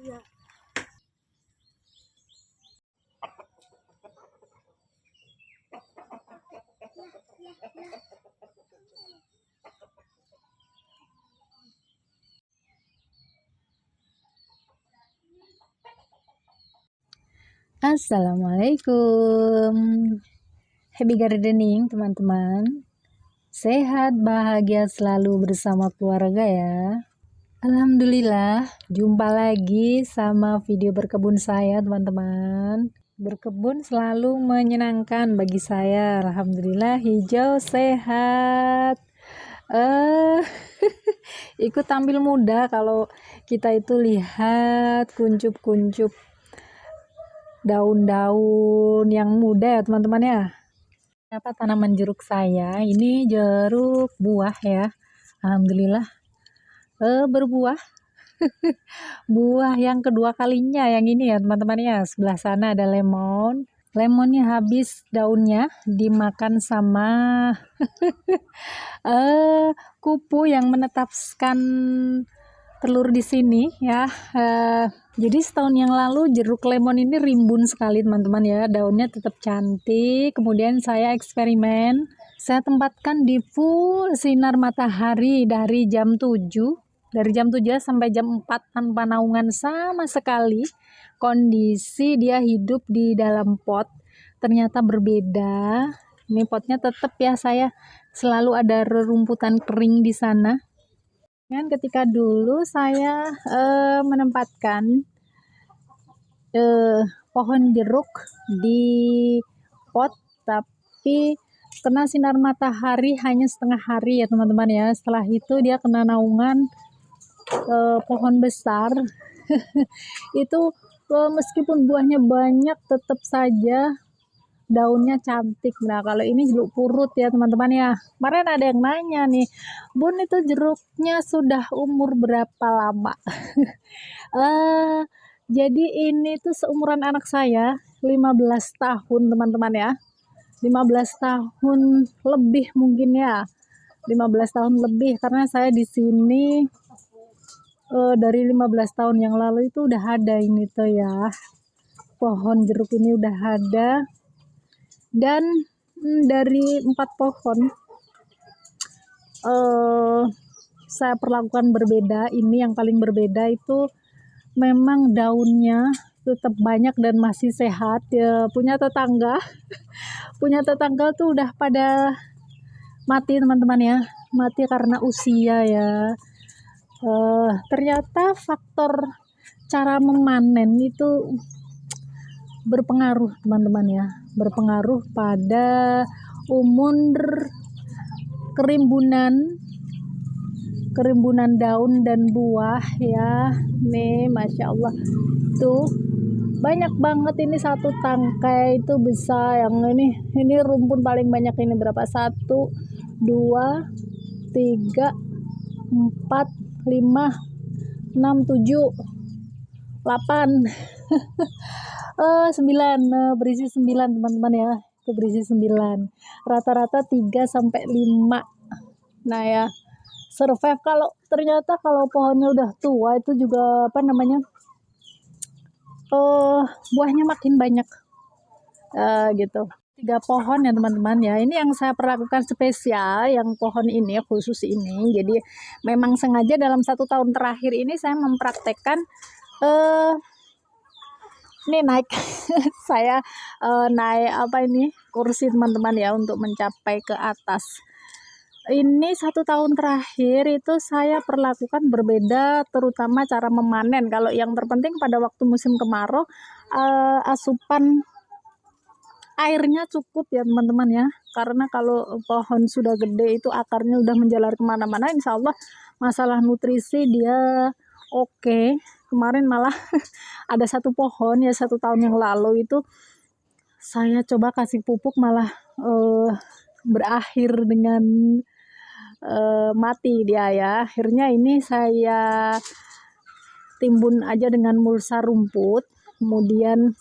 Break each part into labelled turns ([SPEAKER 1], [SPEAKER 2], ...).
[SPEAKER 1] Iya.
[SPEAKER 2] Assalamualaikum. Happy gardening teman-teman. Sehat, bahagia selalu bersama keluarga ya. Alhamdulillah, jumpa lagi sama video berkebun saya teman-teman. Berkebun selalu menyenangkan bagi saya. Alhamdulillah, hijau sehat. Ikut tampil muda kalau kita itu lihat kuncup-kuncup daun-daun yang muda ya teman-teman ya. Apa tanaman jeruk saya ini jeruk buah ya, alhamdulillah berbuah. Buah yang kedua kalinya yang ini ya teman-teman ya. Sebelah sana ada lemonnya habis daunnya dimakan sama kupu yang menetapkan telur di sini ya. Jadi setahun yang lalu jeruk lemon ini rimbun sekali teman-teman ya, daunnya tetap cantik. Kemudian saya eksperimen, saya tempatkan di full sinar matahari dari jam 7 sampai jam 4 tanpa naungan sama sekali. Kondisi dia hidup di dalam pot ternyata berbeda. Ini potnya tetap ya, saya selalu ada rerumputan kering di sana. Dan ketika dulu saya menempatkan pohon jeruk di pot, tapi kena sinar matahari hanya setengah hari ya teman-teman ya. Setelah itu dia kena naungan pohon besar. Itu meskipun buahnya banyak tetap saja daunnya cantik. Nah kalau ini jeruk purut ya teman-teman ya. Kemarin ada yang nanya nih, Bun itu jeruknya sudah umur berapa lama? Jadi ini tuh seumuran anak saya, 15 tahun teman-teman ya. 15 tahun lebih mungkin ya. 15 tahun lebih karena saya di sini dari 15 tahun yang lalu itu udah ada ini tuh ya. Pohon jeruk ini udah ada. Dan dari 4 pohon saya perlakukan berbeda. Ini yang paling berbeda itu memang daunnya tetap banyak dan masih sehat ya. Punya tetangga tuh udah pada mati teman-teman ya, mati karena usia ya. Ternyata faktor cara memanen itu berpengaruh teman-teman ya, berpengaruh pada umur kerimbunan daun dan buah ya. Nih Masya Allah tuh banyak banget ini, satu tangkai itu besar. Yang ini rumpun paling banyak ini berapa? 1, 2, 3, 4, 5, 6, 7, 8 9, berisi 9 teman-teman ya. Itu berisi 9, rata-rata 3 sampai 5. Nah ya, survive. Kalau ternyata kalau pohonnya udah tua itu juga apa namanya, buahnya makin banyak gitu. 3 pohon ya teman-teman ya. Ini yang saya perlakukan spesial, yang pohon ini khusus ini. Jadi memang sengaja dalam 1 tahun terakhir ini saya mempraktekkan ini naik saya naik apa ini kursi teman-teman ya untuk mencapai ke atas. Ini 1 tahun terakhir itu saya perlakukan berbeda, terutama cara memanen. Kalau yang terpenting pada waktu musim kemarau, asupan airnya cukup ya teman-teman ya. Karena kalau pohon sudah gede itu akarnya udah menjalar kemana-mana, insya Allah masalah nutrisi dia oke. Kemarin malah ada 1 pohon ya 1 tahun yang lalu itu saya coba kasih pupuk malah berakhir dengan mati dia ya. Akhirnya ini saya timbun aja dengan mulsa rumput. Kemudian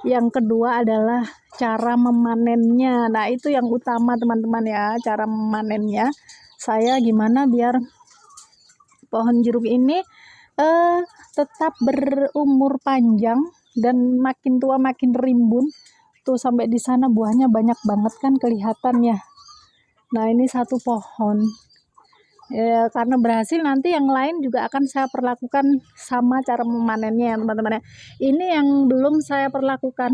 [SPEAKER 2] yang kedua adalah cara memanennya. Nah itu yang utama teman-teman ya, cara memanennya. Saya gimana biar pohon jeruk ini tetap berumur panjang dan makin tua makin rimbun. Tuh sampai di sana buahnya banyak banget kan kelihatannya. Nah ini satu pohon. Ya, karena berhasil nanti yang lain juga akan saya perlakukan sama cara memanennya ya teman-teman ya. Ini yang belum saya perlakukan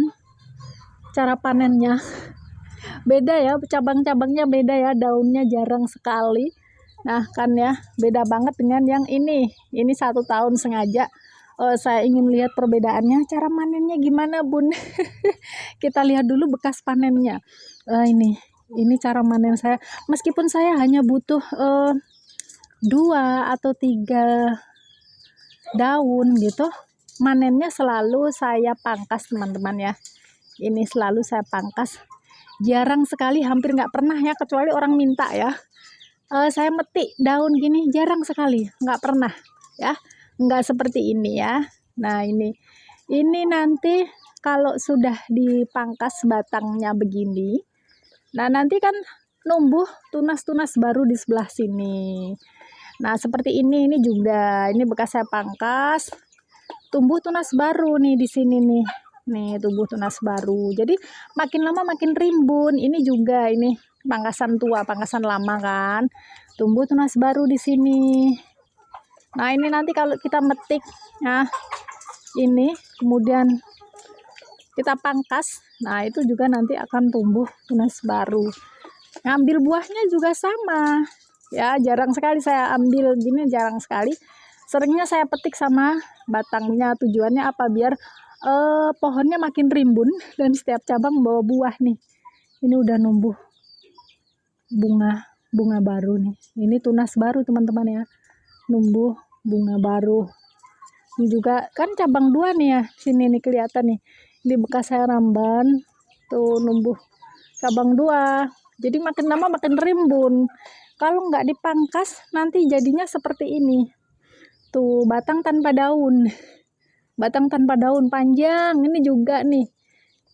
[SPEAKER 2] cara panennya. Beda ya, cabang-cabangnya beda ya, daunnya jarang sekali. Nah kan ya, beda banget dengan yang ini 1 tahun sengaja saya ingin lihat perbedaannya. Cara manennya gimana bun? Kita lihat dulu bekas panennya. Ini cara manen saya, meskipun saya hanya butuh 2 atau 3 daun gitu, manennya selalu saya pangkas teman-teman ya. Ini selalu saya pangkas, jarang sekali, hampir nggak pernah ya, kecuali orang minta ya. Saya metik daun gini jarang sekali, nggak pernah ya, nggak seperti ini ya. Nah ini nanti kalau sudah dipangkas batangnya begini, nah nanti kan numbuh tunas-tunas baru di sebelah sini. Nah seperti ini juga, ini bekas saya pangkas, tumbuh tunas baru nih di sini nih. Nih tumbuh tunas baru. Jadi makin lama makin rimbun. Ini juga, ini pangkasan tua, pangkasan lama kan. Tumbuh tunas baru di sini. Nah ini nanti kalau kita metik, nah ini kemudian kita pangkas, nah itu juga nanti akan tumbuh tunas baru. Ngambil buahnya juga sama ya, jarang sekali saya ambil gini, jarang sekali. Seringnya saya petik sama batangnya. Tujuannya apa? Biar pohonnya makin rimbun dan setiap cabang bawa buah nih. Ini udah numbuh bunga baru nih. Ini tunas baru teman-teman ya, numbuh bunga baru. Ini juga kan cabang 2 nih ya, sini nih kelihatan nih. Ini bekas saya ramban, tuh numbuh cabang 2. Jadi makin lama makin rimbun. Kalau nggak dipangkas nanti jadinya seperti ini. Tuh batang tanpa daun. Batang tanpa daun panjang. Ini juga nih.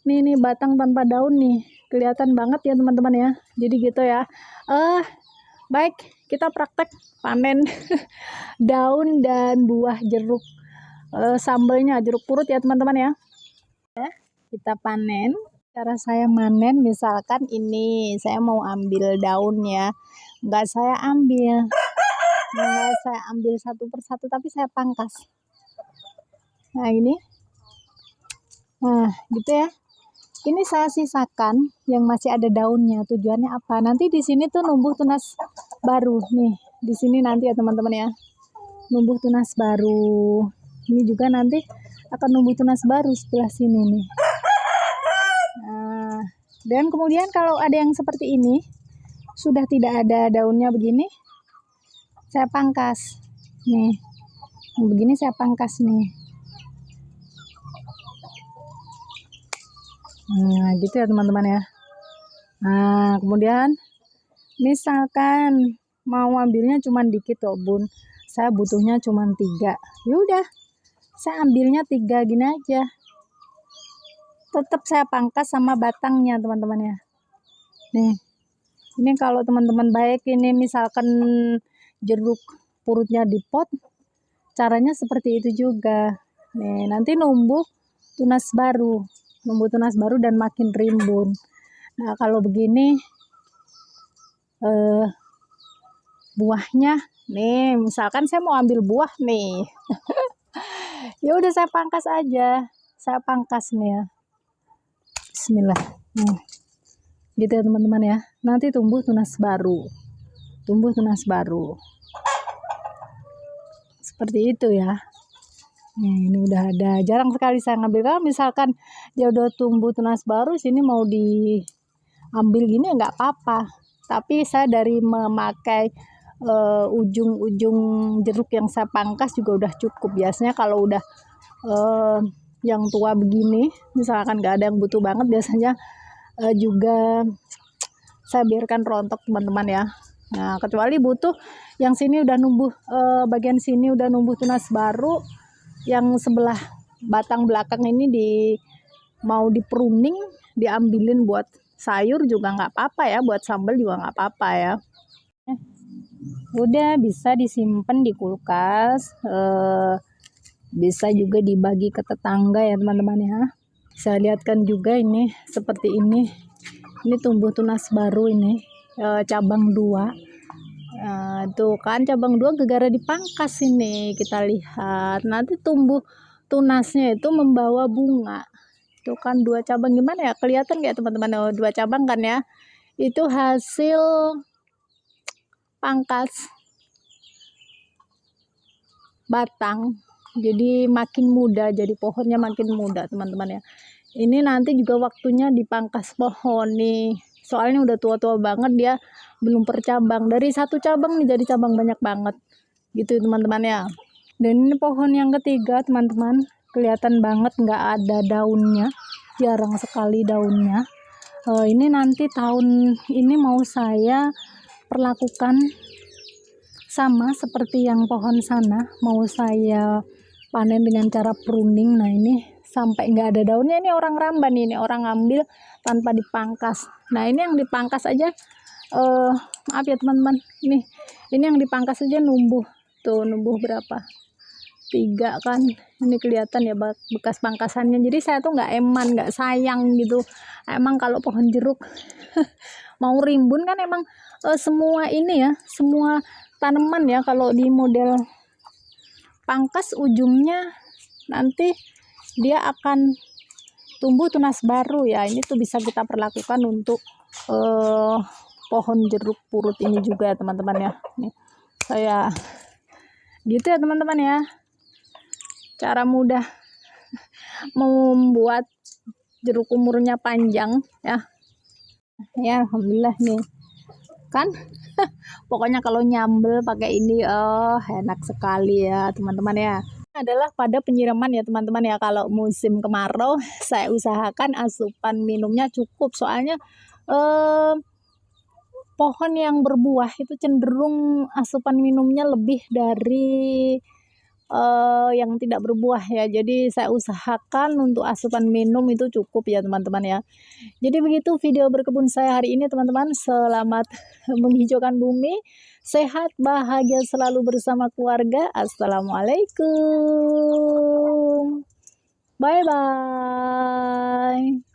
[SPEAKER 2] Nih batang tanpa daun nih. Kelihatan banget ya teman-teman ya. Jadi gitu ya. Baik, kita praktek panen daun dan buah jeruk. Sambalnya jeruk purut ya teman-teman ya. Kita panen. Cara saya manen, misalkan ini saya mau ambil daun ya, nggak saya ambil satu persatu, tapi saya pangkas. Nah ini, nah gitu ya. Ini saya sisakan yang masih ada daunnya. Tujuannya apa? Nanti di sini tuh numbuh tunas baru nih. Di sini nanti ya teman-teman ya, numbuh tunas baru. Ini juga nanti akan numbuh tunas baru sebelah sini nih. Nah, dan kemudian kalau ada yang seperti ini, sudah tidak ada daunnya begini, saya pangkas. Nih, begini saya pangkas nih. Nah, gitu ya teman-teman ya. Nah, kemudian misalkan mau ambilnya cuma dikit loh bun, saya butuhnya cuma 3. Yaudah, saya ambilnya 3 gini aja. Tetap saya pangkas sama batangnya teman-teman ya. Nih, ini kalau teman-teman baik ini misalkan jeruk purutnya di pot, caranya seperti itu juga. Nih, nanti numbuh tunas baru dan makin rimbun. Nah, kalau begini buahnya nih, misalkan saya mau ambil buah nih. Ya udah saya pangkas aja. Saya pangkas nih ya. Bismillah. Gitu ya teman-teman ya. Nanti tumbuh tunas baru. Seperti itu ya. Ini udah ada. Jarang sekali saya ngambil. Kalau misalkan dia udah tumbuh tunas baru, sini mau diambil gini nggak apa-apa. Tapi saya dari memakai ujung-ujung jeruk yang saya pangkas juga udah cukup. Biasanya kalau udah yang tua begini, misalkan nggak ada yang butuh banget, biasanya juga saya biarkan rontok teman-teman ya. Nah, kecuali butuh yang sini udah numbuh, bagian sini udah numbuh tunas baru, yang sebelah batang belakang ini mau dipruning, diambilin buat sayur juga nggak apa-apa ya, buat sambal juga nggak apa-apa ya. Udah bisa disimpan di kulkas Bisa juga dibagi ke tetangga ya teman-teman ya. Saya lihatkan juga ini seperti ini. Ini tumbuh tunas baru ini, cabang 2. Tuh kan cabang 2 gegara dipangkas ini, kita lihat. Nanti tumbuh tunasnya itu membawa bunga. Tuh kan 2 cabang, gimana ya? Kelihatan nggak teman-teman? Oh, 2 cabang kan ya? Itu hasil pangkas batang. Jadi makin muda, jadi pohonnya makin muda teman-teman ya. Ini nanti juga waktunya dipangkas pohon nih. Soalnya udah tua-tua banget, dia belum bercabang. Dari 1 cabang nih jadi cabang banyak banget. Gitu teman-teman ya. Dan ini pohon yang ketiga teman-teman. Kelihatan banget nggak ada daunnya. Jarang sekali daunnya. Ini nanti tahun ini mau saya perlakukan sama seperti yang pohon sana. Mau saya panen dengan cara pruning. Nah ini sampai nggak ada daunnya, ini orang ramban, ini orang ambil tanpa dipangkas. Nah ini yang dipangkas aja, maaf ya teman-teman, ini yang dipangkas aja numbuh. Tuh numbuh berapa, 3 kan, ini kelihatan ya bekas pangkasannya. Jadi saya tuh nggak eman, nggak sayang gitu. Emang kalau pohon jeruk mau rimbun kan emang semua ini ya, semua tanaman ya, kalau di model pangkas ujungnya nanti dia akan tumbuh tunas baru ya. Ini tuh bisa kita perlakukan untuk pohon jeruk purut ini juga ya teman-teman ya. Nih saya gitu ya teman-teman ya, cara mudah membuat jeruk umurnya panjang ya. Ya alhamdulillah nih kan. Pokoknya kalau nyambel pakai ini enak sekali ya teman-teman ya. Adalah pada penyiraman ya teman-teman ya. Kalau musim kemarau saya usahakan asupan minumnya cukup, soalnya pohon yang berbuah itu cenderung asupan minumnya lebih dari yang tidak berbuah ya. Jadi saya usahakan untuk asupan minum itu cukup ya teman-teman ya. Jadi begitu video berkebun saya hari ini teman-teman. Selamat menghijaukan bumi, sehat bahagia selalu bersama keluarga. Assalamualaikum, bye bye.